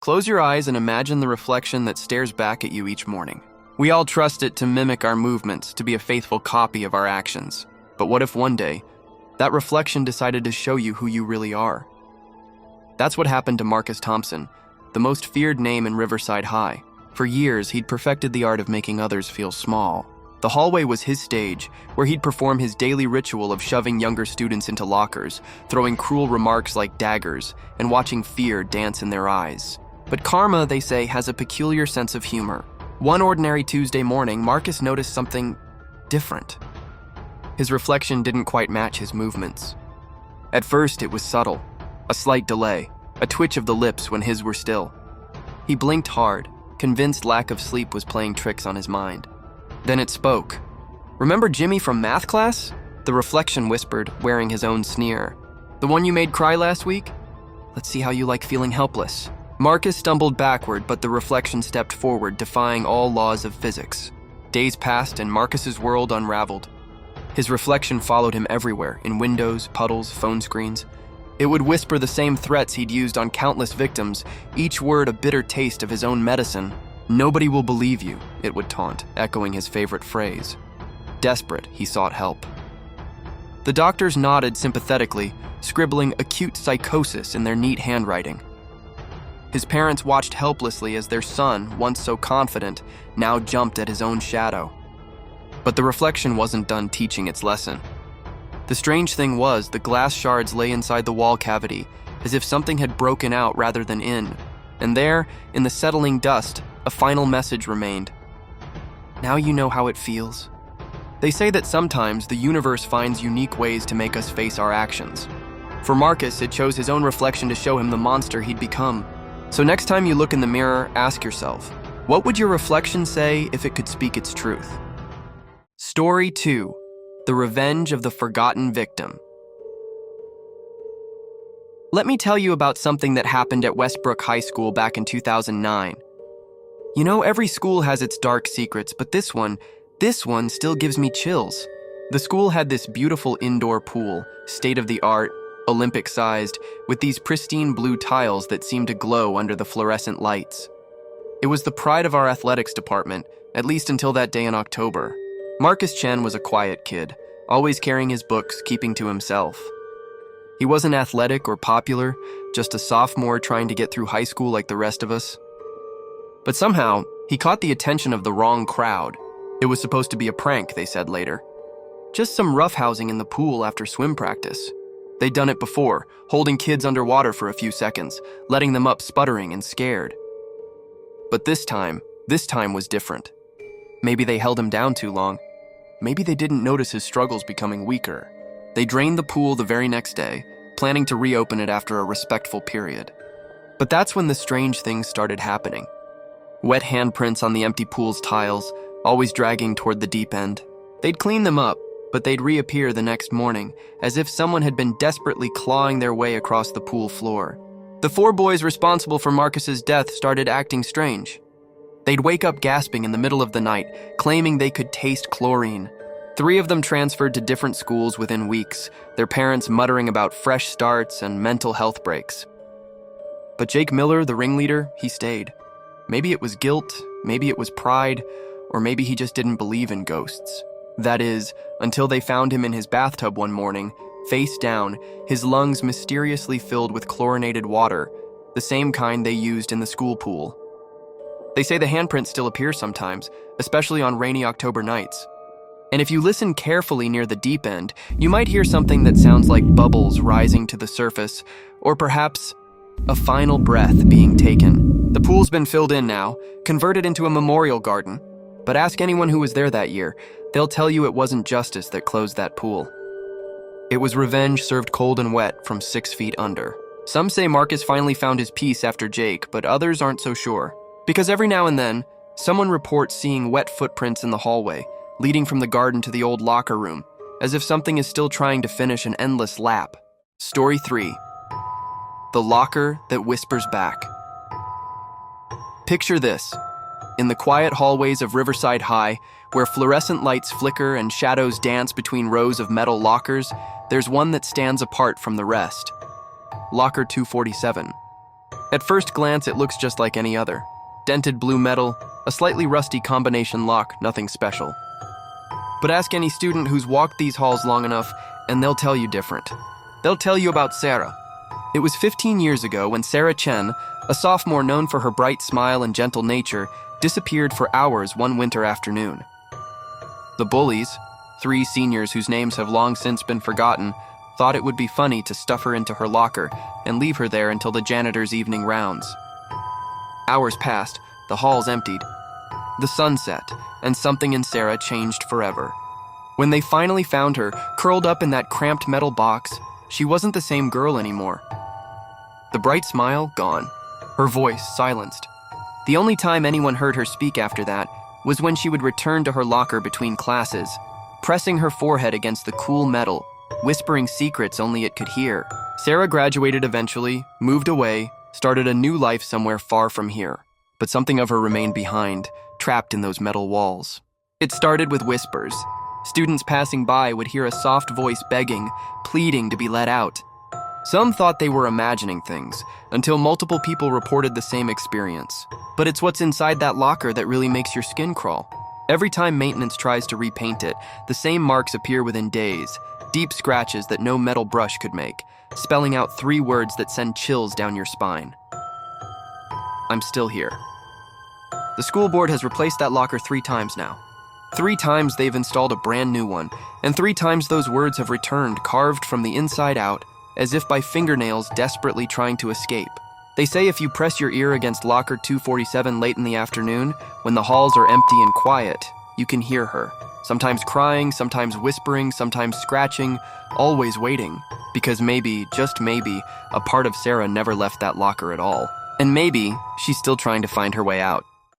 Close your eyes and imagine the reflection that stares back at you each morning. We all trust it to mimic our movements, to be a faithful copy of our actions. But what if one day, that reflection decided to show you who you really are? That's what happened to Marcus Thompson, the most feared name in Riverside High. For years, he'd perfected the art of making others feel small. The hallway was his stage, where he'd perform his daily ritual of shoving younger students into lockers, throwing cruel remarks like daggers, and watching fear dance in their eyes. But karma, they say, has a peculiar sense of humor. One ordinary Tuesday morning, Marcus noticed something different. His reflection didn't quite match his movements. At first, it was subtle, a slight delay, a twitch of the lips when his were still. He blinked hard, convinced lack of sleep was playing tricks on his mind. Then it spoke. "Remember Jimmy from math class?" The reflection whispered, wearing his own sneer. "The one you made cry last week? Let's see how you like feeling helpless." Marcus stumbled backward, but the reflection stepped forward, defying all laws of physics. Days passed and Marcus's world unraveled. His reflection followed him everywhere, in windows, puddles, phone screens. It would whisper the same threats he'd used on countless victims, each word a bitter taste of his own medicine. "Nobody will believe you," it would taunt, echoing his favorite phrase. Desperate, he sought help. The doctors nodded sympathetically, scribbling acute psychosis in their neat handwriting. His parents watched helplessly as their son, once so confident, now jumped at his own shadow. But the reflection wasn't done teaching its lesson. The strange thing was, the glass shards lay inside the wall cavity, as if something had broken out rather than in. And there, in the settling dust, a final message remained. "Now you know how it feels." They say that sometimes the universe finds unique ways to make us face our actions. For Marcus, it chose his own reflection to show him the monster he'd become. So next time you look in the mirror, ask yourself, what would your reflection say if it could speak its truth? Story 2. The Revenge of the Forgotten Victim. Let me tell you about something that happened at Westbrook High School back in 2009. You know, every school has its dark secrets, but this one still gives me chills. The school had this beautiful indoor pool, state-of-the-art, Olympic-sized, with these pristine blue tiles that seemed to glow under the fluorescent lights. It was the pride of our athletics department, at least until that day in October. Marcus Chen was a quiet kid, always carrying his books, keeping to himself. He wasn't athletic or popular, just a sophomore trying to get through high school like the rest of us. But somehow, he caught the attention of the wrong crowd. It was supposed to be a prank, they said later. Just some roughhousing in the pool after swim practice. They'd done it before, holding kids underwater for a few seconds, letting them up sputtering and scared. But this time was different. Maybe they held him down too long. Maybe they didn't notice his struggles becoming weaker. They drained the pool the very next day, planning to reopen it after a respectful period. But that's when the strange things started happening. Wet handprints on the empty pool's tiles, always dragging toward the deep end. They'd clean them up, but they'd reappear the next morning, as if someone had been desperately clawing their way across the pool floor. The 4 boys responsible for Marcus's death started acting strange. They'd wake up gasping in the middle of the night, claiming they could taste chlorine. 3 of them transferred to different schools within weeks, their parents muttering about fresh starts and mental health breaks. But Jake Miller, the ringleader, he stayed. Maybe it was guilt, maybe it was pride, or maybe he just didn't believe in ghosts. That is, until they found him in his bathtub one morning, face down, his lungs mysteriously filled with chlorinated water, the same kind they used in the school pool. They say the handprints still appear sometimes, especially on rainy October nights. And if you listen carefully near the deep end, you might hear something that sounds like bubbles rising to the surface, or perhaps a final breath being taken. The pool's been filled in now, converted into a memorial garden. But ask anyone who was there that year, they'll tell you it wasn't justice that closed that pool. It was revenge served cold and wet from 6 feet under. Some say Marcus finally found his peace after Jake, but others aren't so sure. Because every now and then, someone reports seeing wet footprints in the hallway, leading from the garden to the old locker room, as if something is still trying to finish an endless lap. Story 3. The Locker That Whispers Back. Picture this. In the quiet hallways of Riverside High, where fluorescent lights flicker and shadows dance between rows of metal lockers, there's one that stands apart from the rest. Locker 247. At first glance, it looks just like any other. Dented blue metal, a slightly rusty combination lock, nothing special. But ask any student who's walked these halls long enough, and they'll tell you different. They'll tell you about Sarah. It was 15 years ago when Sarah Chen, a sophomore known for her bright smile and gentle nature, disappeared for hours one winter afternoon. The bullies, 3 seniors whose names have long since been forgotten, thought it would be funny to stuff her into her locker and leave her there until the janitor's evening rounds. Hours passed, the halls emptied. The sun set, and something in Sarah changed forever. When they finally found her, curled up in that cramped metal box, she wasn't the same girl anymore. The bright smile, gone. Her voice, silenced. The only time anyone heard her speak after that was when she would return to her locker between classes, pressing her forehead against the cool metal, whispering secrets only it could hear. Sarah graduated eventually, moved away, started a new life somewhere far from here. But something of her remained behind, trapped in those metal walls. It started with whispers. Students passing by would hear a soft voice begging, pleading to be let out. Some thought they were imagining things, until multiple people reported the same experience. But it's what's inside that locker that really makes your skin crawl. Every time maintenance tries to repaint it, the same marks appear within days, deep scratches that no metal brush could make, spelling out 3 words that send chills down your spine. I'm still here. The school board has replaced that locker 3 times now. 3 times they've installed a brand new one, and 3 times those words have returned, carved from the inside out, as if by fingernails desperately trying to escape. They say if you press your ear against locker 247 late in the afternoon, when the halls are empty and quiet, you can hear her. Sometimes crying, sometimes whispering, sometimes scratching, always waiting. Because maybe, just maybe, a part of Sarah never left that locker at all. And maybe she's still trying to find her way out.